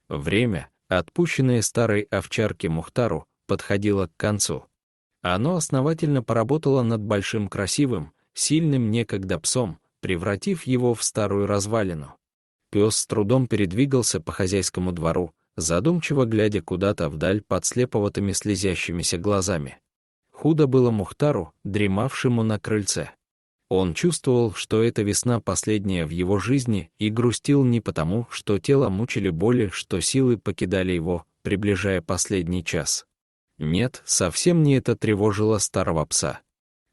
Время, отпущенное старой овчарке Мухтару, подходило к концу. Оно основательно поработало над большим красивым, сильным некогда псом, превратив его в старую развалину. Пес с трудом передвигался по хозяйскому двору, задумчиво глядя куда-то вдаль под слеповатыми слезящимися глазами. Худо было Мухтару, дремавшему на крыльце. Он чувствовал, что эта весна последняя в его жизни, и грустил не потому, что тело мучили боли, что силы покидали его, приближая последний час. Нет, совсем не это тревожило старого пса.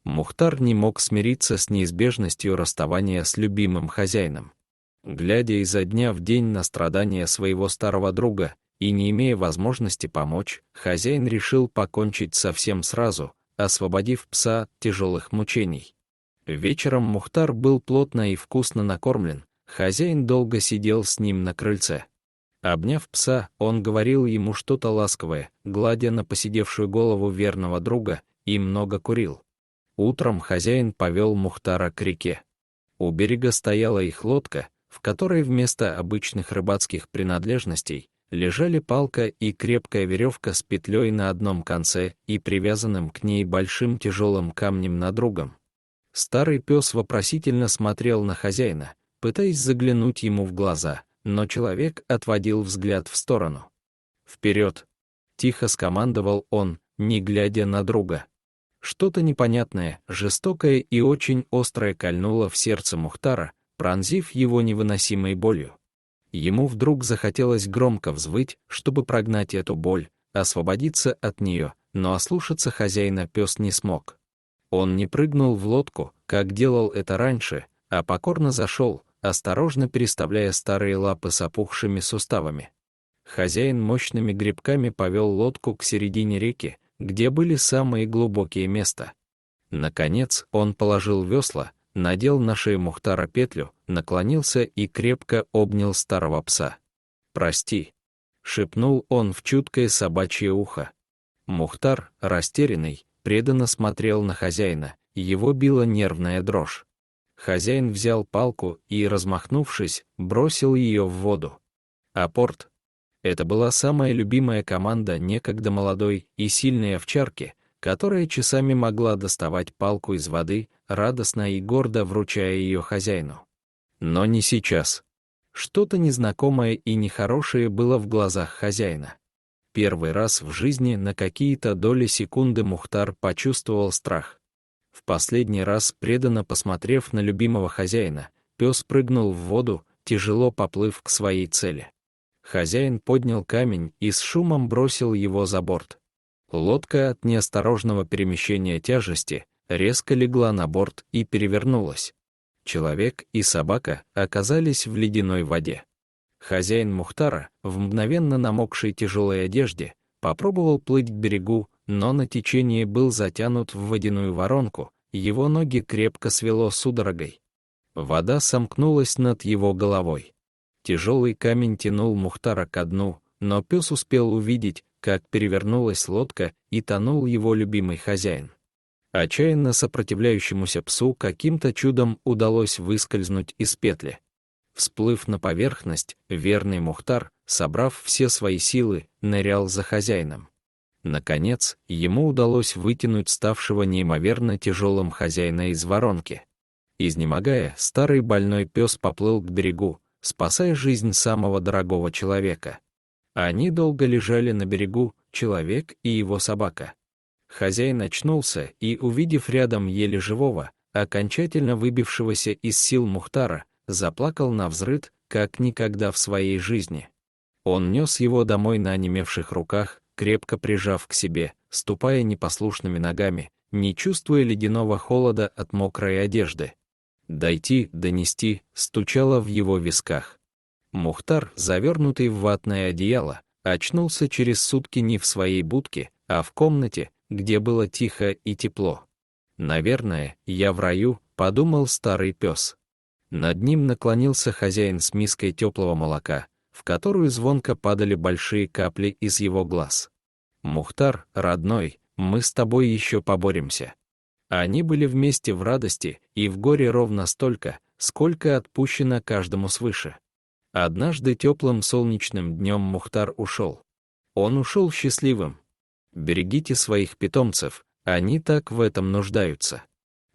Мухтар не мог смириться с неизбежностью расставания с любимым хозяином. Глядя изо дня в день на страдания своего старого друга и не имея возможности помочь, хозяин решил покончить совсем сразу, освободив пса от тяжелых мучений. Вечером Мухтар был плотно и вкусно накормлен, хозяин долго сидел с ним на крыльце. Обняв пса, он говорил ему что-то ласковое, гладя на поседевшую голову верного друга, и много курил. Утром хозяин повел Мухтара к реке. У берега стояла их лодка, в которой вместо обычных рыбацких принадлежностей лежали палка и крепкая веревка с петлей на одном конце и привязанным к ней большим тяжелым камнем на другом. Старый пес вопросительно смотрел на хозяина, пытаясь заглянуть ему в глаза, но человек отводил взгляд в сторону. «Вперед!» — тихо скомандовал он, не глядя на друга. Что-то непонятное, жестокое и очень острое кольнуло в сердце Мухтара, пронзив его невыносимой болью. Ему вдруг захотелось громко взвыть, чтобы прогнать эту боль, освободиться от нее, но ослушаться хозяина пес не смог. Он не прыгнул в лодку, как делал это раньше, а покорно зашел, осторожно переставляя старые лапы с опухшими суставами. Хозяин мощными гребками повел лодку к середине реки, где были самые глубокие места. Наконец он положил весла, надел на шею Мухтара петлю, наклонился и крепко обнял старого пса. «Прости», — шепнул он в чуткое собачье ухо. Мухтар, растерянный, преданно смотрел на хозяина, его била нервная дрожь. Хозяин взял палку и, размахнувшись, бросил ее в воду. Апорт. Это была самая любимая команда некогда молодой и сильной овчарки, которая часами могла доставать палку из воды, радостно и гордо вручая ее хозяину. Но не сейчас. Что-то незнакомое и нехорошее было в глазах хозяина. Первый раз в жизни на какие-то доли секунды Мухтар почувствовал страх. В последний раз, преданно посмотрев на любимого хозяина, пес прыгнул в воду, тяжело поплыв к своей цели. Хозяин поднял камень и с шумом бросил его за борт. Лодка от неосторожного перемещения тяжести резко легла на борт и перевернулась. Человек и собака оказались в ледяной воде. Хозяин Мухтара, в мгновенно намокшей тяжелой одежде, попробовал плыть к берегу, но на течении был затянут в водяную воронку, его ноги крепко свело судорогой. Вода сомкнулась над его головой. Тяжелый камень тянул Мухтара ко дну, но пес успел увидеть, как перевернулась лодка и тонул его любимый хозяин. Отчаянно сопротивляющемуся псу каким-то чудом удалось выскользнуть из петли. Всплыв на поверхность, верный Мухтар, собрав все свои силы, нырял за хозяином. Наконец, ему удалось вытянуть ставшего неимоверно тяжелым хозяина из воронки. Изнемогая, старый больной пес поплыл к берегу, спасая жизнь самого дорогого человека. Они долго лежали на берегу, человек и его собака. Хозяин очнулся и, увидев рядом еле живого, окончательно выбившегося из сил Мухтара, заплакал навзрыд, как никогда в своей жизни. Он нес его домой на онемевших руках, крепко прижав к себе, ступая непослушными ногами, не чувствуя ледяного холода от мокрой одежды. «Дойти, донести» стучало в его висках. Мухтар, завернутый в ватное одеяло, очнулся через сутки не в своей будке, а в комнате, где было тихо и тепло. «Наверное, я в раю», — подумал старый пес. Над ним наклонился хозяин с миской теплого молока, в которую звонко падали большие капли из его глаз. «Мухтар, родной, мы с тобой еще поборемся». Они были вместе в радости и в горе ровно столько, сколько отпущено каждому свыше. Однажды теплым солнечным днем Мухтар ушел. Он ушел счастливым. Берегите своих питомцев, они так в этом нуждаются.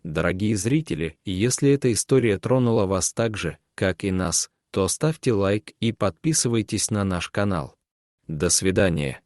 Дорогие зрители, если эта история тронула вас так же, как и нас, то ставьте лайк и подписывайтесь на наш канал. До свидания.